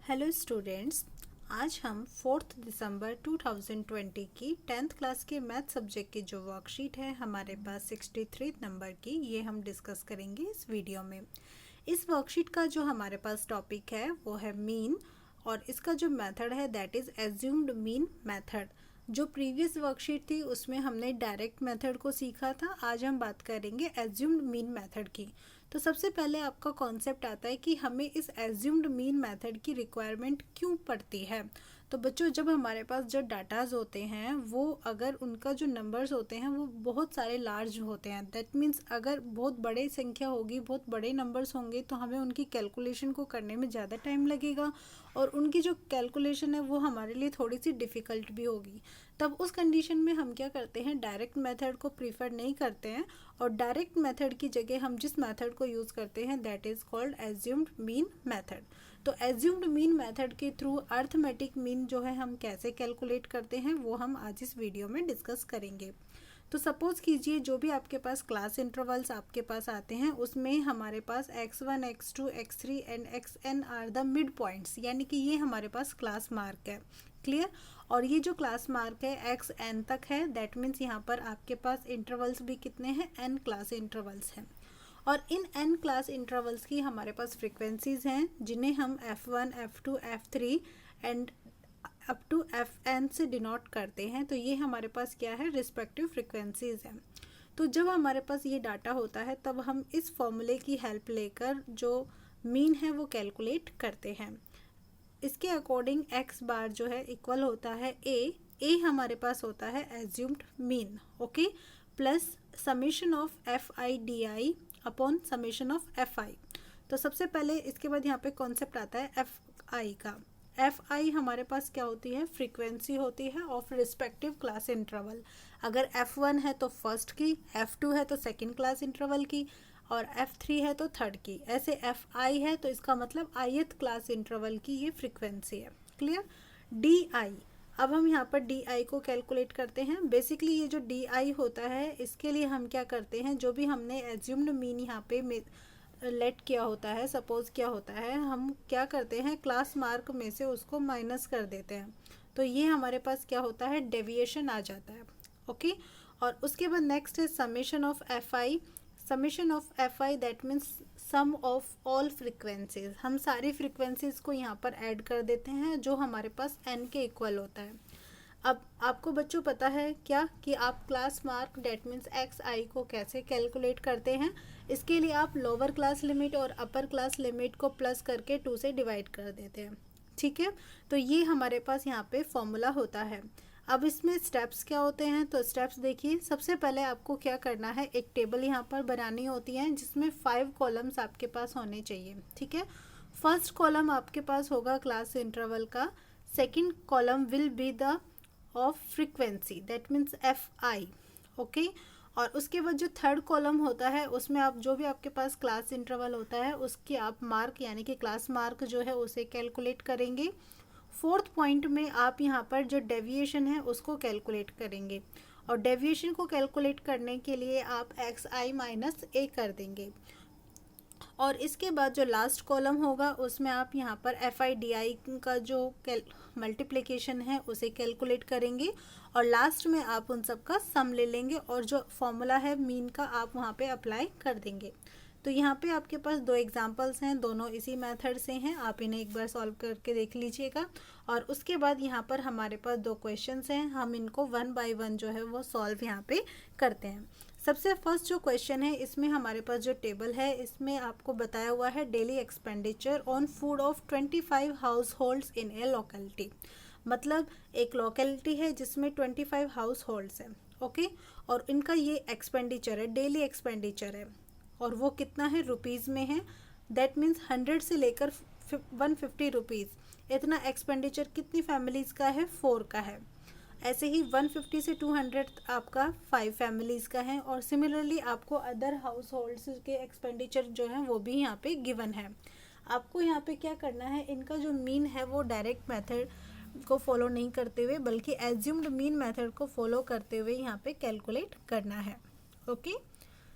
Hello students, आज हम 4 दिसंबर 2020 की 10th क्लास के मैथ सब्जेक्ट की जो वर्कशीट है हमारे पास 63 नंबर की, ये हम डिस्कस करेंगे इस वीडियो में। इस वर्कशीट का जो हमारे पास टॉपिक है वो है मीन, और इसका जो मेथड है that is assumed mean method. जो प्रीवियस वर्कशीट थी उसमें हमने डायरेक्ट मेथड को सीखा था, आज हम बात करेंगे एज्यूम्ड मीन मेथड की। तो सबसे पहले आपका कॉन्सेप्ट आता है कि हमें इस एज्यूम्ड मीन मेथड की रिक्वायरमेंट क्यों पड़ती है। तो बच्चों, जब हमारे पास जो डाटाज होते हैं वो अगर उनका जो नंबर्स होते हैं वो बहुत सारे लार्ज होते हैं, दैट मीन्स अगर बहुत बड़ी संख्या होगी, बहुत बड़े नंबर्स होंगे तो हमें उनकी कैलकुलेशन को करने में ज़्यादा टाइम लगेगा और उनकी जो कैलकुलेशन है वो हमारे लिए थोड़ी सी डिफ़िकल्ट भी होगी। तब उस कंडीशन में हम क्या करते हैं, डायरेक्ट मेथड को प्रीफर नहीं करते हैं और डायरेक्ट मेथड की जगह हम जिस मेथड को यूज़ करते हैं that is called assumed mean method. तो एज्यूम्ड मीन मेथड के थ्रू अर्थमेटिक मीन जो है हम कैसे कैलकुलेट करते हैं वो हम आज इस वीडियो में डिस्कस करेंगे। तो सपोज कीजिए जो भी आपके पास क्लास इंटरवल्स आपके पास आते हैं उसमें हमारे पास x1, x2, x3 and xn are the mid points, यानी कि ये हमारे पास क्लास मार्क है। क्लियर। और ये जो क्लास मार्क है xn तक है, दैट मीन्स यहाँ पर आपके पास इंटरवल्स भी कितने हैं, n क्लास इंटरवल्स हैं। और इन n क्लास इंटरवल्स की हमारे पास फ्रिक्वेंसीज हैं जिन्हें हम f1, f2, f3 and up to fn से डिनोट करते हैं। तो ये हमारे पास क्या है, रिस्पेक्टिव फ्रिक्वेंसीज हैं। तो जब हमारे पास ये डाटा होता है तब हम इस फॉर्मूले की हेल्प लेकर जो मीन है वो कैलकुलेट करते हैं। इसके अकॉर्डिंग x बार जो है इक्वल होता है a हमारे पास होता है assumed mean, okay, plus summation of F I D i upon summation of F I. तो सबसे पहले इसके बाद यहाँ पे कॉन्सेप्ट आता है एफ आई का। एफ आई हमारे पास क्या होती है, फ्रीक्वेंसी होती है ऑफ रिस्पेक्टिव क्लास इंटरवल। अगर F1 है तो फर्स्ट की, F2 है तो सेकंड क्लास इंटरवल की और F3 है तो थर्ड की। ऐसे Fi है तो इसका मतलब ith क्लास इंटरवल की ये फ्रीक्वेंसी है। क्लियर। DI, अब हम यहाँ पर DI को कैलकुलेट करते हैं। बेसिकली ये जो DI होता है इसके लिए हम क्या करते हैं, जो भी हमने एज्यूम्ड मीन यहाँ पे लेट किया होता है, सपोज क्या होता है, हम क्या करते हैं क्लास मार्क में से उसको माइनस कर देते हैं। तो ये हमारे पास क्या होता है, डेविएशन आ जाता है, ओके। और उसके बाद नेक्स्ट है summation of F I. Summation of F I that means sum of all frequencies. हम सारी फ्रिक्वेंसीज को यहाँ पर ऐड कर देते हैं जो हमारे पास n के इक्वल होता है। अब आपको बच्चों पता है क्या कि आप class mark that means x i को कैसे कैलकुलेट करते हैं। इसके लिए आप लोअर क्लास लिमिट और अपर क्लास लिमिट को प्लस करके 2 से डिवाइड कर देते हैं, ठीक है। तो ये हमारे पास यहाँ पे फॉर्मूला होता है। अब इसमें स्टेप्स क्या होते हैं, तो स्टेप्स देखिए। सबसे पहले आपको क्या करना है, एक टेबल यहाँ पर बनानी होती है जिसमें 5 कॉलम्स आपके पास होने चाहिए, ठीक है। फर्स्ट कॉलम आपके पास होगा क्लास इंटरवल का, second column will be the of frequency that means F I, okay. और उसके बाद जो थर्ड कॉलम होता है उसमें आप जो भी आपके पास क्लास इंटरवल होता है उसकी आप मार्क यानी कि क्लास मार्क जो है उसे कैलकुलेट करेंगे। फोर्थ पॉइंट में आप यहाँ पर जो डेविएशन है उसको कैलकुलेट करेंगे और डेविएशन को कैलकुलेट करने के लिए आप एक्स आई माइनस ए कर देंगे। और इसके बाद जो लास्ट कॉलम होगा उसमें आप यहाँ पर एफ आई डी आई का जो मल्टीप्लिकेशन है उसे कैलकुलेट करेंगे और लास्ट में आप उन सब का सम ले लेंगे और जो फॉर्मूला है मीन का आप वहाँ पे अप्लाई कर देंगे। तो यहाँ पे आपके पास 2 एग्जांपल्स हैं, दोनों इसी मेथड से हैं, आप इन्हें एक बार सॉल्व करके देख लीजिएगा। और उसके बाद यहाँ पर हमारे पास 2 क्वेश्चंस हैं, हम इनको 1 बाय 1 जो है वो सॉल्व यहाँ पे करते हैं। सबसे फर्स्ट जो क्वेश्चन है इसमें हमारे पास जो टेबल है इसमें आपको बताया हुआ है daily expenditure on food of 25 house holds in A locality. मतलब एक लोकेलिटी है जिसमें 25 हाउस होल्ड्स हैं, ओके। और इनका ये एक्सपेंडिचर है, डेली एक्सपेंडिचर है और वो कितना है, रुपीज़ में है। दैट मीन्स 100 से लेकर 150 रुपीज़ इतना एक्सपेंडिचर कितनी फैमिलीज़ का है, 4 का है। ऐसे ही 150 से 200 आपका 5 फैमिलीज़ का है और सिमिलरली आपको अदर हाउस होल्ड्स के एक्सपेंडिचर जो है वो भी यहाँ पे गिवन है। आपको यहाँ पे क्या करना है, इनका जो मीन है वो डायरेक्ट मेथड को फॉलो नहीं करते हुए बल्कि एज्यूम्ड मीन मेथड को फॉलो करते हुए यहाँ पे कैलकुलेट करना है, ओके।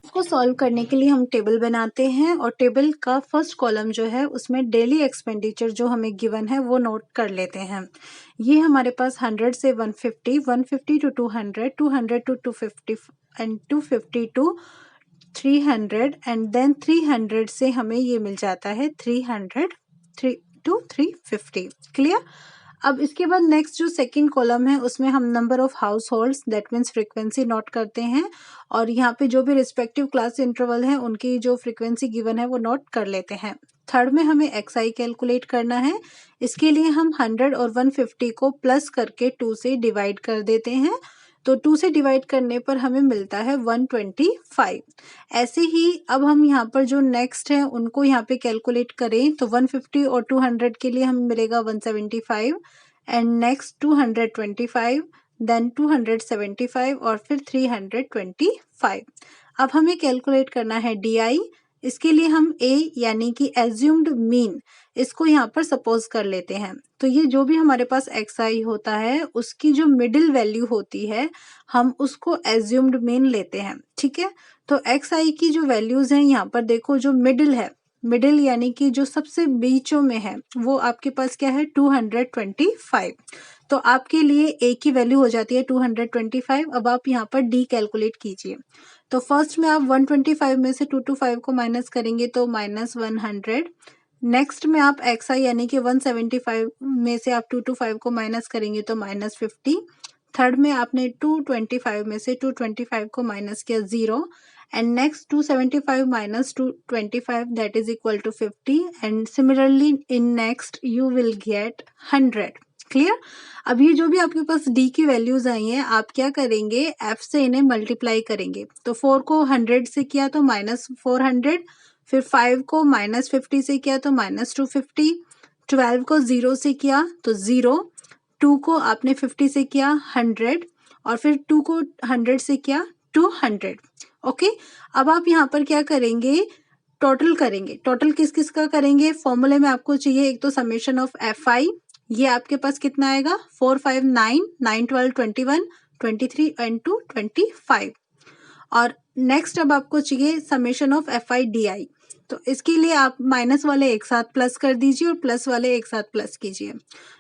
इसको सॉल्व करने के लिए हम टेबल बनाते हैं और टेबल का फर्स्ट कॉलम जो है उसमें डेली एक्सपेंडिचर जो हमें गिवन है वो नोट कर लेते हैं। ये हमारे पास 100 से 150, 150 to 200, 200 to 250 and 250 to 300 and then 300 से हमें ये मिल जाता है 300 टू 350। क्लियर। अब इसके बाद नेक्स्ट जो सेकंड कॉलम है उसमें हम number of house holds that means frequency note करते हैं और यहाँ पे जो भी रिस्पेक्टिव क्लास इंटरवल है उनकी जो फ्रीक्वेंसी गिवन है वो नोट कर लेते हैं। थर्ड में हमें XI कैलकुलेट करना है। इसके लिए हम 100 और 150 को प्लस करके 2 से डिवाइड कर देते हैं, तो 2 से डिवाइड करने पर हमें मिलता है 125। ऐसे ही अब हम यहाँ पर जो नेक्स्ट है उनको यहाँ पे कैलकुलेट करें तो 150 और 200 के लिए हमें मिलेगा 175 एंड नेक्स्ट 225 देन 275 और फिर 325। अब हमें कैलकुलेट करना है DI। इसके लिए हम A यानी कि एज्यूम्ड मीन इसको यहाँ पर सपोज कर लेते हैं। तो ये जो भी हमारे पास XI होता है उसकी जो मिडिल वैल्यू होती है हम उसको एज्यूम्ड मीन लेते हैं। ठीक है, तो XI की जो वैल्यूज हैं यहाँ पर देखो, जो मिडिल है, मिडिल यानी कि जो सबसे बीचों में है वो आपके पास क्या है 225। तो आपके लिए A की वैल्यू हो जाती है 225। अब आप यहाँ पर D कैलकुलेट कीजिए। तो फर्स्ट में आप 125 में से 225 को माइनस करेंगे तो -100। नेक्स्ट में आप XI यानी कि 175 में से आप 225 को माइनस करेंगे तो -50। थर्ड में आपने 225 में से 225 को माइनस किया 0 and next 275 minus 225 that is equal to 50 and similarly in next you will get 100। Clear. अब ये जो भी आपके पास D की वैल्यूज आई हैं आप क्या करेंगे F से इन्हें मल्टीप्लाई करेंगे। तो 4 को 100 से किया तो -400, फिर 5 को -50 से किया तो -250, 12 को 0 से किया तो 0, 2 को आपने 50 से किया 100 और फिर 2 को 100 से किया 200। ओके, अब आप यहाँ पर क्या करेंगे टोटल करेंगे। टोटल किस किस का करेंगे, फॉर्मूले में आपको चाहिए एक तो समेशन ऑफ FI, ये आपके पास कितना आएगा 4 5 9 9 12 21 23 एंड 2 25। और नेक्स्ट अब आपको चाहिए समेशन ऑफ FI DI। तो इसके लिए आप माइनस वाले एक साथ प्लस कर दीजिए और प्लस वाले एक साथ प्लस कीजिए।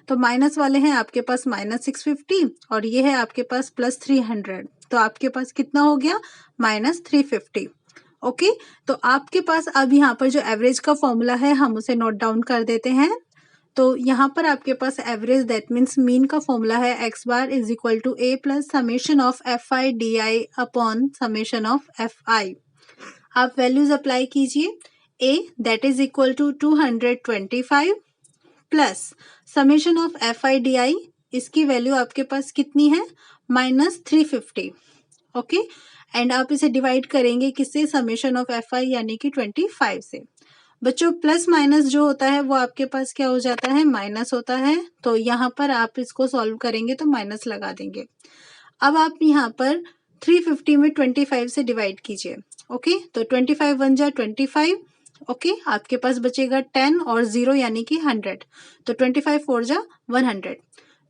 तो माइनस वाले हैं आपके पास -650 और ये है आपके पास +300, तो आपके पास कितना हो गया -350। ओके, तो आपके पास अब यहाँ पर जो एवरेज का फॉर्मूला है हम उसे नोट डाउन कर देते हैं। तो यहाँ पर आपके पास एवरेज दैट मीन्स मीन का फॉर्मूला है x bar is equal to A plus summation of FI DI upon summation of FI। आप वैल्यूज अप्लाई कीजिए। A that is equal to 225 plus summation of FI DI, इसकी value आपके पास कितनी है -350। Okay, and आप इसे डिवाइड करेंगे किससे, समेशन ऑफ FI यानी कि 25 से। बच्चों प्लस माइनस जो होता है वो आपके पास क्या हो जाता है माइनस होता है, तो यहाँ पर आप इसको सॉल्व करेंगे तो माइनस लगा देंगे। अब आप यहाँ पर 350 में 25 से डिवाइड कीजिए। ओके, तो 25 1 जा 25। ओके, आपके पास बचेगा 10 और 0 यानी कि 100, तो 25 4 जा 100।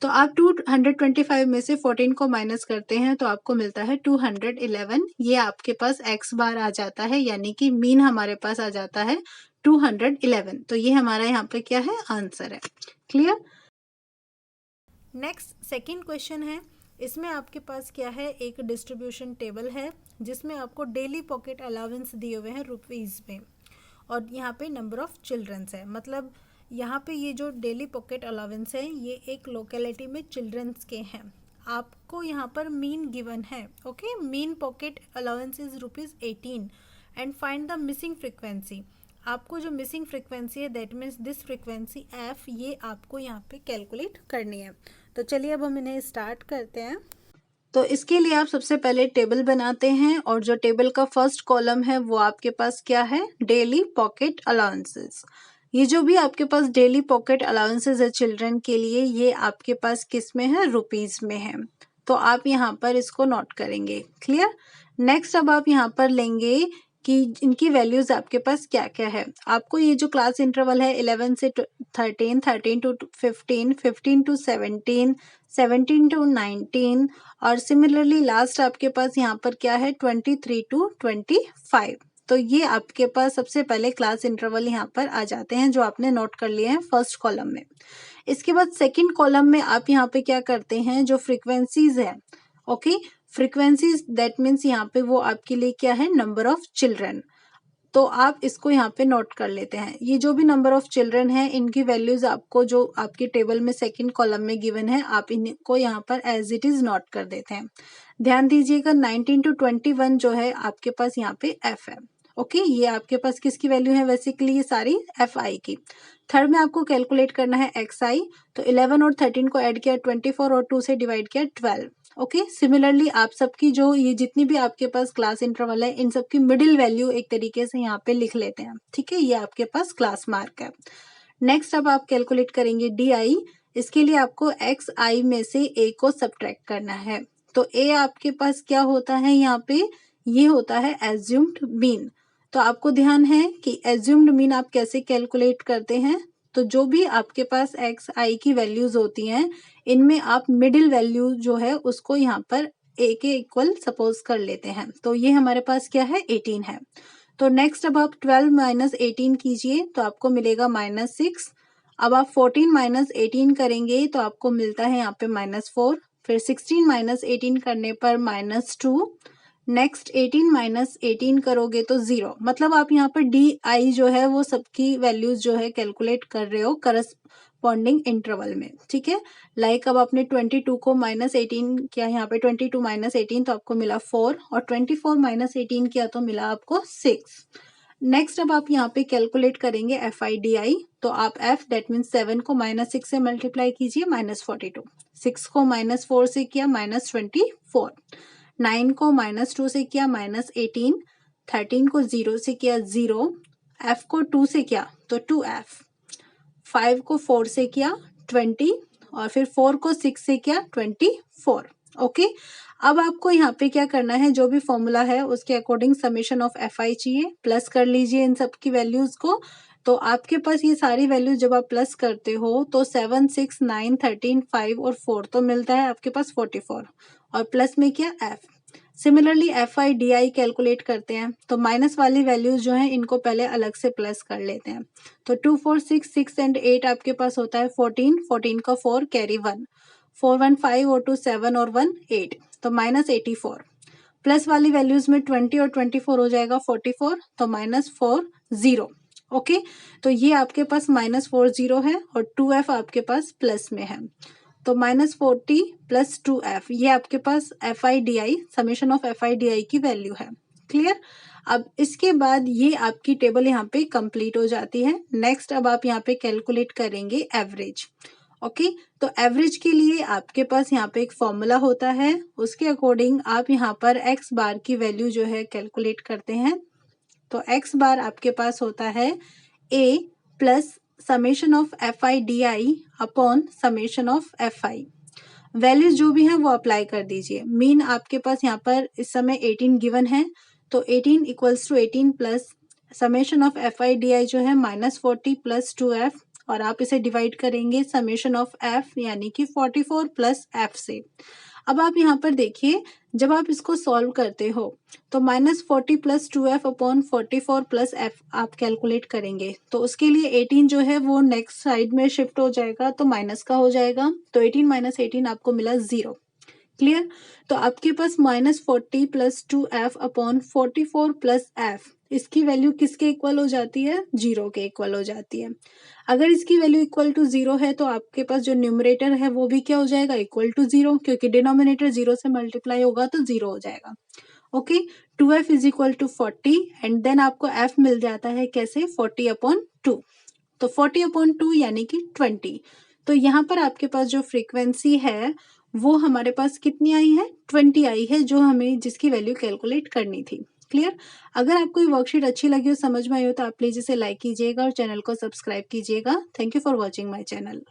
तो आप 225 में से 14 को माइनस करते हैं तो आपको मिलता है 211। ये आपके पास x बार आ जाता है यानी कि मीन हमारे पास आ जाता है 211। तो ये हमारा यहाँ पे क्या है आंसर है। क्लियर। नेक्स्ट सेकंड क्वेश्चन है, इसमें आपके पास क्या है एक डिस्ट्रीब्यूशन टेबल है जिसमें आपको डेली पॉकेट अलाउंस दिए हुए हैं रुपीज़ में और यहाँ पे नंबर ऑफ चिल्ड्रंस है। मतलब यहाँ पे ये जो डेली पॉकेट अलाउंस है ये एक लोकेलिटी में चिल्ड्रंस के हैं। आपको यहाँ पर मीन गिवन है। Okay, mean pocket allowance is ₹18 and find the missing frequency. आपको जो मिसिंग फ्रीक्वेंसी है that means this frequency F, ये आपको यहाँ पे कैलकुलेट करनी है। तो चलिए अब हम इन्हें स्टार्ट करते हैं। तो इसके लिए आप सबसे पहले टेबल बनाते हैं और जो टेबल का फर्स्ट कॉलम है वो आपके पास क्या है डेली पॉकेट अलाउंसेस। ये जो भी आपके पास डेली पॉकेट अलाउंसेस है चिल्ड्रन के लिए ये आपके पास किस में है रुपीज में है, तो आप यहाँ पर इसको नोट करेंगे। क्लियर। नेक्स्ट अब आप यहाँ पर लेंगे कि इनकी वैल्यूज आपके पास क्या क्या है। आपको ये जो क्लास इंटरवल है 11 से 13, 13 टू 15, 15 टू 17, 17 टू 19 और सिमिलरली लास्ट आपके पास यहाँ पर क्या है 23 टू 25। तो ये आपके पास सबसे पहले क्लास इंटरवल यहाँ पर आ जाते हैं जो आपने नोट कर लिए हैं फर्स्ट कॉलम में। इसके बाद सेकंड कॉलम में आप यहाँ पे क्या करते हैं, जो फ्रीक्वेंसीज है, ओके, फ्रीक्वेंसीज दैट मीन्स यहाँ पे वो आपके लिए क्या है, नंबर ऑफ चिल्ड्रन। तो आप इसको यहाँ पे नोट कर लेते हैं। ये जो भी नंबर ऑफ चिल्ड्रन है इनकी वैल्यूज आपको जो आपके टेबल में सेकंड कॉलम में गिवन है आप इनको यहाँ पर एज इट इज नोट कर देते हैं। ध्यान दीजिएगा 19 टू 21 जो है आपके पास यहाँ पे एफ है। ओके, ये आपके पास किसकी वैल्यू है, बेसिकली ये सारी एफ आई की। थर्ड में आपको कैलकुलेट करना है एक्स आई, तो 11 और 13 को ऐड किया 24 और 2 से डिवाइड किया 12। ओके, सिमिलरली आप सबकी जो ये जितनी भी आपके पास क्लास इंटरवल है इन सबकी मिडिल वैल्यू एक तरीके से यहाँ पे लिख लेते हैं। ठीक है, ये आपके पास क्लास मार्क है। नेक्स्ट अब आप कैलकुलेट करेंगे डी आई। इसके लिए आपको एक्स आई में से ए को सब्ट्रैक्ट करना है। तो ए आपके पास क्या होता है यहाँ पे, ये होता है एज्यूम्ड मीन। तो आपको ध्यान है कि एज्यूम्ड मीन आप कैसे कैलकुलेट करते हैं, तो जो भी आपके पास एक्स आई की वैल्यूज होती हैं इनमें आप मिडिल वैल्यू जो है उसको यहाँ पर ए के इक्वल सपोज कर लेते हैं। तो ये हमारे पास क्या है 18 है। तो नेक्स्ट अब आप 12 माइनस 18 कीजिए तो आपको मिलेगा -6। अब आप 14 माइनस 18 करेंगे तो आपको मिलता है यहाँ पे -4। फिर 16 माइनस 18 करने पर -2। नेक्स्ट 18 माइनस 18 करोगे तो 0। मतलब आप यहाँ पर डी आई जो है वो सबकी वैल्यूज जो है कैलकुलेट कर रहे हो करस्पॉन्डिंग इंटरवल में। ठीक है, लाइक अब आपने 22 को -18 किया, यहाँ पे 22 माइनस 18 तो आपको मिला 4 और 24 माइनस 18 किया तो मिला आपको 6। नेक्स्ट अब आप यहाँ पे कैलकुलेट करेंगे एफ आई डी आई। तो आप एफ दैट मीन्स 7 को -6 से मल्टीप्लाई कीजिए -42, 6 को -4 से किया -24, 9 को -2 से किया -18, 13 को 0 से किया 0, एफ को 2 से किया तो 2f, 5 को 4 से किया 20 और फिर 4 को 6 से किया 24। ओके, अब आपको यहाँ पे क्या करना है, जो भी फॉर्मूला है उसके according summation of F I चाहिए, प्लस कर लीजिए इन सब की वैल्यूज को। तो आपके पास ये सारी वैल्यूज जब आप प्लस करते हो तो 7, 6, 9, 13, 5 और 4 तो मिलता है आपके पास 44 और प्लस में क्या F. Similarly F I D I calculate करते हैं तो माइनस वाली वैल्यूज जो हैं इनको पहले अलग से प्लस कर लेते हैं। तो 2, 4, 6, 6 एंड 8 आपके पास होता है 14, 14 का 4 कैरी 1, 4, 1, 5 और 2 7 और 1 8 तो -84। प्लस वाली वैल्यूज में 20 और 24 हो जाएगा 44 तो -40। ओके, तो ये आपके पास -40 है और 2f आपके पास प्लस में है। तो -40 प्लस 2f ये आपके पास f I D i summation of F I D i की वैल्यू है। क्लियर। अब इसके बाद ये आपकी टेबल यहाँ पे कंप्लीट हो जाती है। नेक्स्ट अब आप यहाँ पे कैलकुलेट करेंगे एवरेज। ओके, तो एवरेज के लिए आपके पास यहाँ पे एक फॉर्मूला होता है, उसके अकॉर्डिंग आप यहाँ पर एक्स बार की वैल्यू जो है कैलकुलेट करते हैं। तो एक्स बार आपके पास होता है A plus summation of F I D i upon summation of F i. Values जो भी हैं वो अप्लाई कर दीजिए। मीन आपके पास यहाँ पर इस समय 18 गिवन है तो 18 equals to 18 plus summation of F I D I जो है -40 प्लस 2f और आप इसे डिवाइड करेंगे समेशन ऑफ f यानी कि 44 प्लस f से। अब आप यहाँ पर देखिए जब आप इसको सॉल्व करते हो तो -40 plus 2f upon 44 plus f आप कैलकुलेट करेंगे तो उसके लिए 18 जो है वो नेक्स्ट साइड में शिफ्ट हो जाएगा तो माइनस का हो जाएगा। तो 18 माइनस 18 आपको मिला 0। क्लियर। तो आपके पास -40 plus 2f upon 44 plus f इसकी वैल्यू किसके इक्वल हो जाती है, 0 के इक्वल हो जाती है। अगर इसकी वैल्यू इक्वल टू 0 है तो आपके पास जो न्यूमरेटर है वो भी क्या हो जाएगा, इक्वल टू 0, क्योंकि डिनोमिनेटर 0 से मल्टीप्लाई होगा तो 0 हो जाएगा। Okay, 2f is equal to 40 and then आपको f मिल जाता है कैसे, 40 अपॉन 2। तो 40 अपॉन 2 यानी कि 20। तो यहाँ पर आपके पास जो फ्रीक्वेंसी है वो हमारे पास कितनी आई है, 20 आई है, जो हमें जिसकी वैल्यू कैलकुलेट करनी थी। क्लियर। अगर आपको ये वर्कशीट अच्छी लगी हो, समझ में आई हो तो आप प्लीज इसे लाइक कीजिएगा और चैनल को सब्सक्राइब कीजिएगा। Thank you for watching my channel.